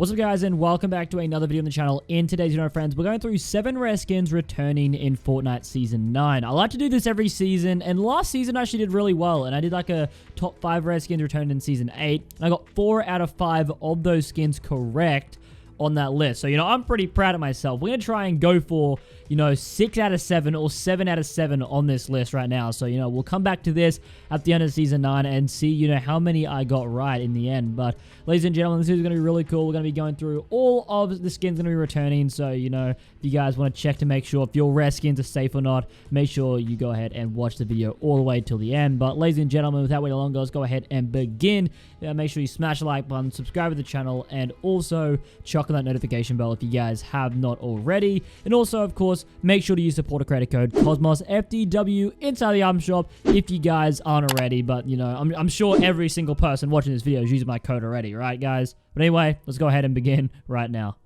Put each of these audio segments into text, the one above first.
What's up guys, and welcome back to another video on the channel. In today's video, friends, we're going through 7 rare skins returning in Fortnite Season 9. I like to do this every season, and last season I actually did really well, and I did like a top 5 rare skins returned in Season 8, and I got 4 out of 5 of those skins correct on that list. So, I'm pretty proud of myself. We're going to try and go for, 6 out of 7 or 7 out of 7 on this list right now. So, we'll come back to this at the end of Season 9 and see, how many I got right in the end. But, ladies and gentlemen, this is going to be really cool. We're going to be going through all of the skins going to be returning. So, if you guys want to check to make sure if your rare skins are safe or not, make sure you go ahead and watch the video all the way till the end. But, ladies and gentlemen, without waiting longer, let's go ahead and begin. Make sure you smash the like button, subscribe to the channel, and also chuck on that notification bell if you guys have not already. And also, of course, make sure to use supporter creator code CosmosFTW inside the item shop if you guys aren't already. But, I'm sure every single person watching this video is using my code already, right, guys? But anyway, let's go ahead and begin right now.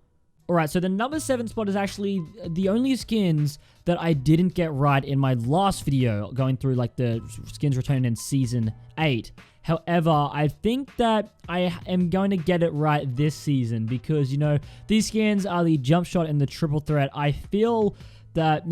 Alright, so the number 7 spot is actually the only skins that I didn't get right in my last video, going through like the skins returning in Season 8. However, I think that I am going to get it right this season because, these skins are the Jumpshot and the Triple Threat. I feel that,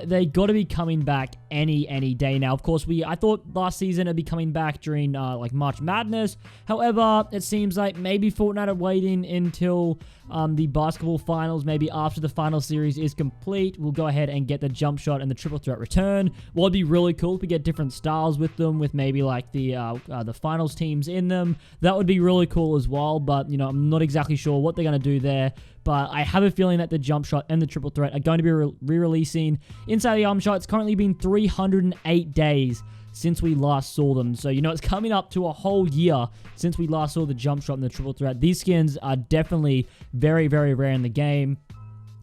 they got to be coming back any day now. Of course, I thought last season it'd be coming back during like March Madness. However, it seems like maybe Fortnite are waiting until the basketball finals, maybe after the final series is complete. We'll go ahead and get the Jump Shot and the Triple Threat return. What would be really cool if we get different styles with them, with maybe like the finals teams in them. That would be really cool as well. But I'm not exactly sure what they're gonna do there. But I have a feeling that the Jump Shot and the Triple Threat are going to be re-releasing inside the Jumpshot. It's currently been 308 days since we last saw them. So, it's coming up to a whole year since we last saw the Jump Shot and the Triple Threat. These skins are definitely very, very rare in the game.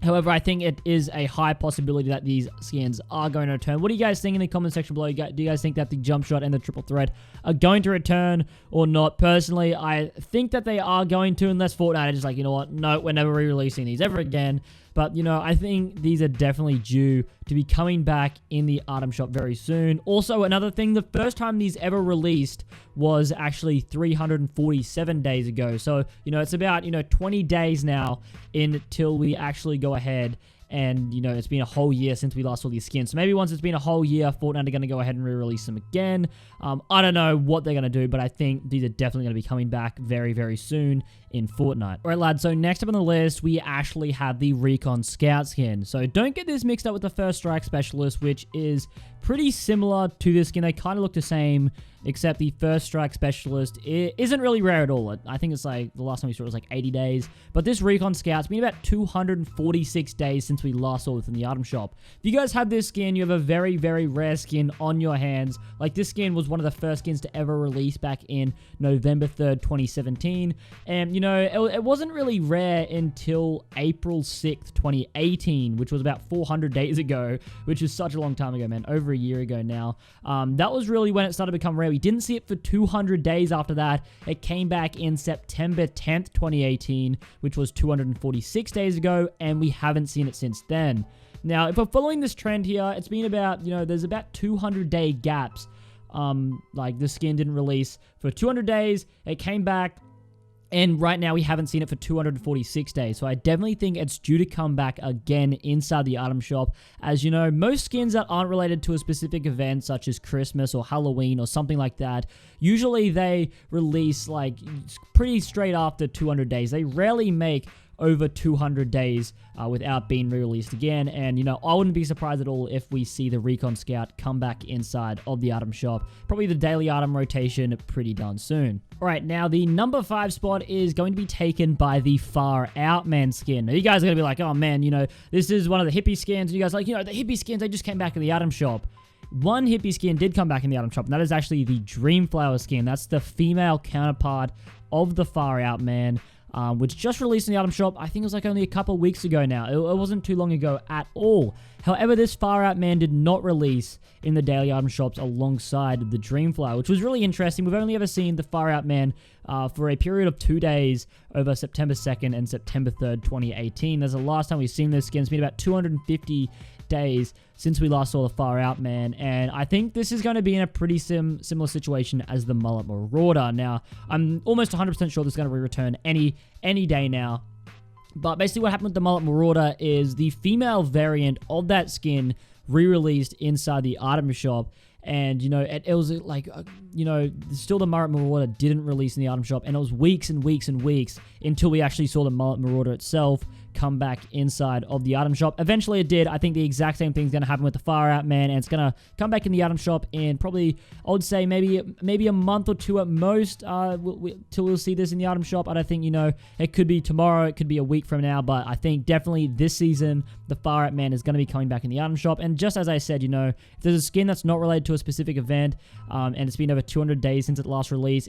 However, I think it is a high possibility that these skins are going to return. What do you guys think in the comment section below? Do you guys think that the Jump Shot and the Triple Threat are going to return or not? Personally, I think that they are going to, unless Fortnite is just like, no, we're never re-releasing these ever again. But, I think these are definitely due to be coming back in the item shop very soon. Also, another thing, the first time these ever released was actually 347 days ago. So, it's about, 20 days now until we actually go ahead and, it's been a whole year since we last saw these skins. So maybe once it's been a whole year, Fortnite are going to go ahead and re-release them again. I don't know what they're going to do, but I think these are definitely going to be coming back very, very soon in Fortnite. Alright, lads, so next up on the list, we actually have the Recon Scout skin. So don't get this mixed up with the First Strike Specialist, which is pretty similar to this skin. They kind of look the same, except the First Strike Specialist isn't really rare at all. I think it's like, the last time we saw it was like 80 days. But this Recon Scout's been about 246 days since we last saw it in the item shop. If you guys have this skin, you have a very, very rare skin on your hands. Like, this skin was one of the first skins to ever release back in November 3rd, 2017. And, it wasn't really rare until April 6th, 2018, which was about 400 days ago, which is such a long time ago, man. Over a year ago now. That was really when it started to become rare. We didn't see it for 200 days after that. It came back in September 10th, 2018, which was 246 days ago, and we haven't seen it since then. Now, if we're following this trend here, it's been about, there's about 200-day gaps. Like, the skin didn't release for 200 days. It came back. And right now, we haven't seen it for 246 days. So I definitely think it's due to come back again inside the item shop. As you know, most skins that aren't related to a specific event, such as Christmas or Halloween or something like that, usually they release like pretty straight after 200 days. They rarely make over 200 days without being re-released again. And, I wouldn't be surprised at all if we see the Recon Scout come back inside of the item shop. Probably the daily item rotation pretty darn soon. Alright, now the number 5 spot is going to be taken by the Far Out Man skin. Now, you guys are going to be like, oh man, this is one of the hippie skins. And you guys are like, the hippie skins, they just came back in the item shop. One hippie skin did come back in the item shop, and that is actually the Dreamflower skin. That's the female counterpart of the Far Out Man. Which just released in the item shop. I think it was like only a couple weeks ago now. It wasn't too long ago at all. However, this Far Out Man did not release in the daily item shops alongside the Dreamflower, which was really interesting. We've only ever seen the Far Out Man for a period of 2 days over September 2nd and September 3rd, 2018. That's the last time we've seen this skin. It's been about 250 days since we last saw the Far Out Man, and I think this is going to be in a pretty similar situation as the Mullet Marauder. Now, I'm almost 100% sure this is going to return any day now. But basically what happened with the Mullet Marauder is the female variant of that skin re-released inside the item shop. And, you know, it was like, you know, still the Mullet Marauder didn't release in the item shop. And it was weeks and weeks and weeks until we actually saw the Mullet Marauder itself come back inside of the item shop. Eventually it did. I think the exact same thing's going to happen with the Far Out Man, and it's going to come back in the item shop in probably, I would say maybe a month or two at most till we'll see this in the item shop. I don't think, you know, it could be tomorrow, it could be a week from now, but I think definitely this season the Far Out Man is going to be coming back in the item shop. And just as I said, you know, if there's a skin that's not related to a specific event, and it's been over 200 days since it last released,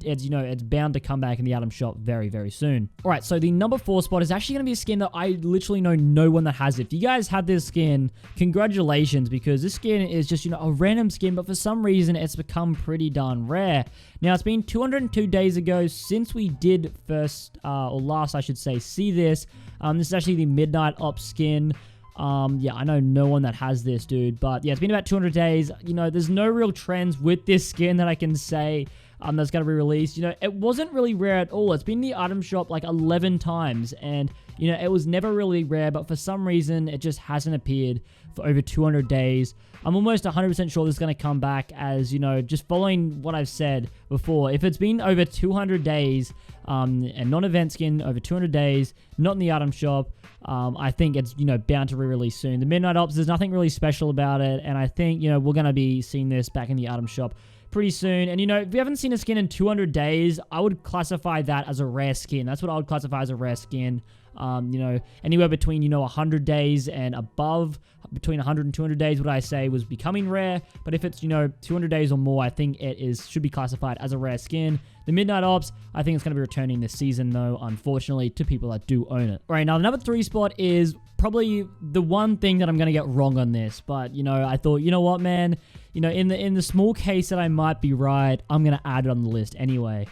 you know, it's bound to come back in the item shop very, very soon. All right, so the number 4 spot is actually going to be a skin that I literally know no one that has it. If you guys have this skin, congratulations, because this skin is just, you know, a random skin, but for some reason it's become pretty darn rare. Now, it's been 202 days ago since we did first, or last, I should say, see this. This is actually the Midnight Ops skin. Yeah, I know no one that has this, dude, but yeah, it's been about 200 days. You know, there's no real trends with this skin that I can say that's going to be released. You know, it wasn't really rare at all. It's been in the item shop like 11 times, and, you know, it was never really rare, but for some reason, it just hasn't appeared for over 200 days. I'm almost 100% sure this is going to come back, as, you know, just following what I've said before. If it's been over 200 days, and non-event skin over 200 days, not in the item shop, I think it's, you know, bound to re-release soon. The Midnight Ops, there's nothing really special about it, and I think, you know, we're going to be seeing this back in the item shop pretty soon. And, you know, if you haven't seen a skin in 200 days, I would classify that as a rare skin. That's what I would classify as a rare skin. You know, anywhere between, you know, 100 days and above, between 100 and 200 days, what I say was becoming rare. But if it's, you know, 200 days or more, I think it should be classified as a rare skin. The Midnight Ops, I think it's going to be returning this season, though, unfortunately, to people that do own it. All right, now the number 3 spot is probably the one thing that I'm going to get wrong on this. But, you know, I thought, you know what, man, you know, in the small case that I might be right, I'm going to add it on the list anyway.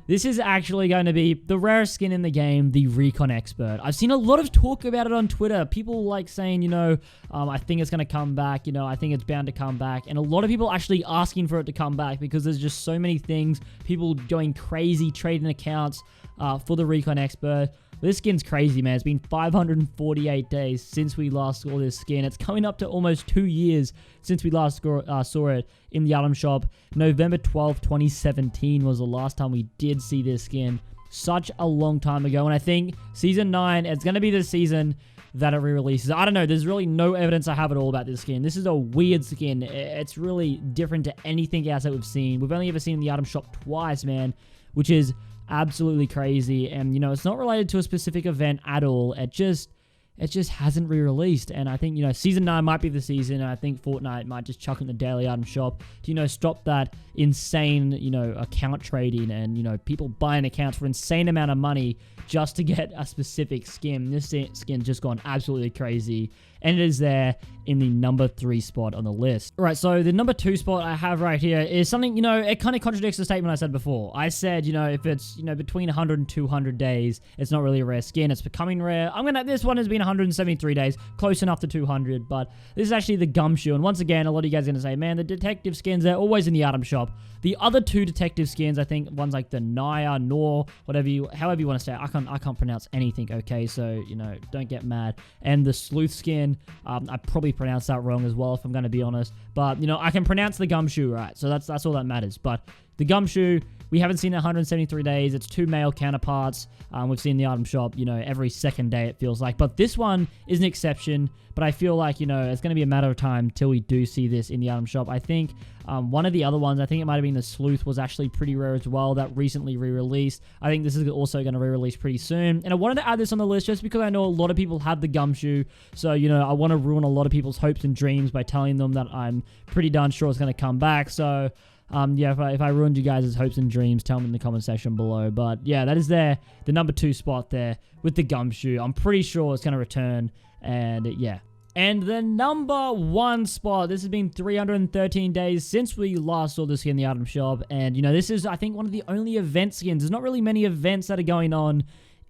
This is actually going to be the rarest skin in the game, the Recon Expert. I've seen a lot of talk about it on Twitter. People like saying, you know, I think it's going to come back. You know, I think it's bound to come back. And a lot of people actually asking for it to come back because there's just so many things. People going crazy trading accounts for the Recon Expert. This skin's crazy, man. It's been 548 days since we last saw this skin. It's coming up to almost 2 years since we last saw it in the item shop. November 12th, 2017 was the last time we did see this skin. Such a long time ago. And I think Season 9, it's going to be the season that it re-releases. I don't know. There's really no evidence I have at all about this skin. This is a weird skin. It's really different to anything else that we've seen. We've only ever seen it in the item shop twice, man, which is absolutely crazy. And, you know, it's not related to a specific event at all. It just hasn't re-released. And I think, you know, Season 9 might be the season. And I think Fortnite might just chuck it in the daily item shop to, you know, stop that insane, you know, account trading and, you know, people buying accounts for insane amount of money just to get a specific skin. This skin's just gone absolutely crazy. And it is there in the number 3 spot on the list. All right, so the number 2 spot I have right here is something, you know, it kind of contradicts the statement I said before. I said, you know, if it's, you know, between 100 and 200 days, it's not really a rare skin. It's becoming rare. This one has been 173 days, close enough to 200, but this is actually the Gumshoe. And once again, a lot of you guys are going to say, man, the detective skins, they're always in the item shop. The other 2 detective skins, I think one's like the Naya, Nor, however you want to say it. I can't pronounce anything, okay? So, you know, don't get mad. And the Sleuth skin, I probably pronounced that wrong as well, if I'm going to be honest. But, you know, I can pronounce the Gumshoe, right? So that's all that matters. But the Gumshoe, we haven't seen it in 173 days. It's 2 male counterparts. We've seen the item shop, you know, every second day it feels like. But this one is an exception. But I feel like, you know, it's going to be a matter of time till we do see this in the item shop. I think one of the other ones, I think it might have been the Sleuth, was actually pretty rare as well. That recently re-released. I think this is also going to re-release pretty soon. And I wanted to add this on the list just because I know a lot of people have the Gumshoe. So, you know, I want to ruin a lot of people's hopes and dreams by telling them that I'm pretty darn sure it's going to come back. So, yeah, if I ruined you guys' hopes and dreams, tell me in the comment section below. But yeah, that is the number 2 spot there with the Gumshoe. I'm pretty sure it's going to return. And yeah. And the number 1 spot, this has been 313 days since we last saw this skin in the item shop. And, you know, this is, I think, one of the only event skins. There's not really many events that are going on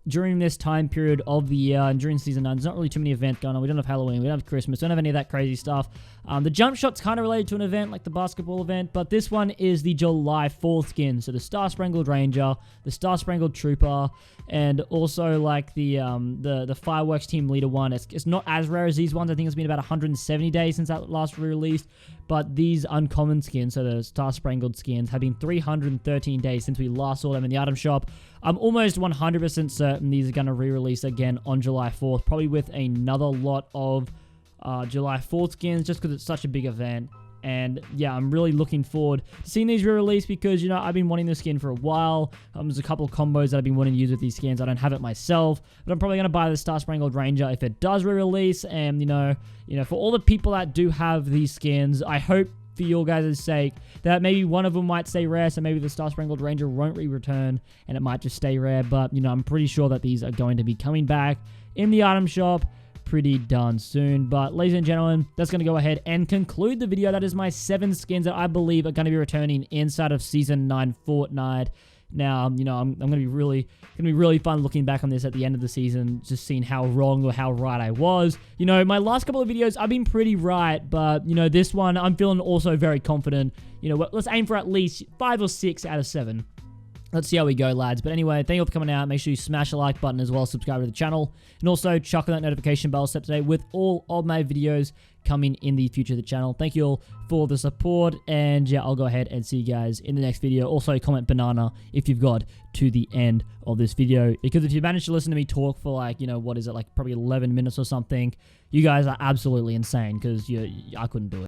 during this time period of the year and during Season 9. There's not really too many events going on. We don't have Halloween. We don't have Christmas. We don't have any of that crazy stuff. The Jumpshot's kind of related to an event like the basketball event, but this one is the July 4th skin. So the Star Spangled Ranger, the Star Spangled Trooper, and also like the Fireworks Team Leader one. It's not as rare as these ones. I think it's been about 170 days since that last re-released. But these uncommon skins, so the Star Spangled skins, have been 313 days since we last saw them in the item shop. I'm almost 100% certain these are going to re-release again on July 4th, probably with another lot of July 4th skins, just because it's such a big event. And yeah, I'm really looking forward to seeing these re-released because, you know, I've been wanting this skin for a while. There's a couple of combos that I've been wanting to use with these skins. I don't have it myself, but I'm probably going to buy the Star Spangled Ranger if it does re-release. And, you know, for all the people that do have these skins, I hope for your guys' sake that maybe one of them might stay rare, so maybe the Star Spangled Ranger won't re-return and it might just stay rare. But, you know, I'm pretty sure that these are going to be coming back in the item shop pretty darn soon. But ladies and gentlemen, that's going to go ahead and conclude the video. That is my 7 skins that I believe are going to be returning inside of Season 9 Fortnite. Now, you know, I'm going to be really fun looking back on this at the end of the season, just seeing how wrong or how right I was. You know, my last couple of videos, I've been pretty right, but, you know, this one, I'm feeling also very confident. You know, let's aim for at least 5 or 6 out of 7. Let's see how we go, lads. But anyway, thank you all for coming out. Make sure you smash the like button as well, subscribe to the channel, and also chuck on that notification bell set today with all of my videos coming in the future of the channel. Thank you all for the support, and yeah, I'll go ahead and see you guys in the next video. Also, comment banana if you've got to the end of this video, because if you managed to listen to me talk for like, you know, what is it, like probably 11 minutes or something, you guys are absolutely insane, because I couldn't do it.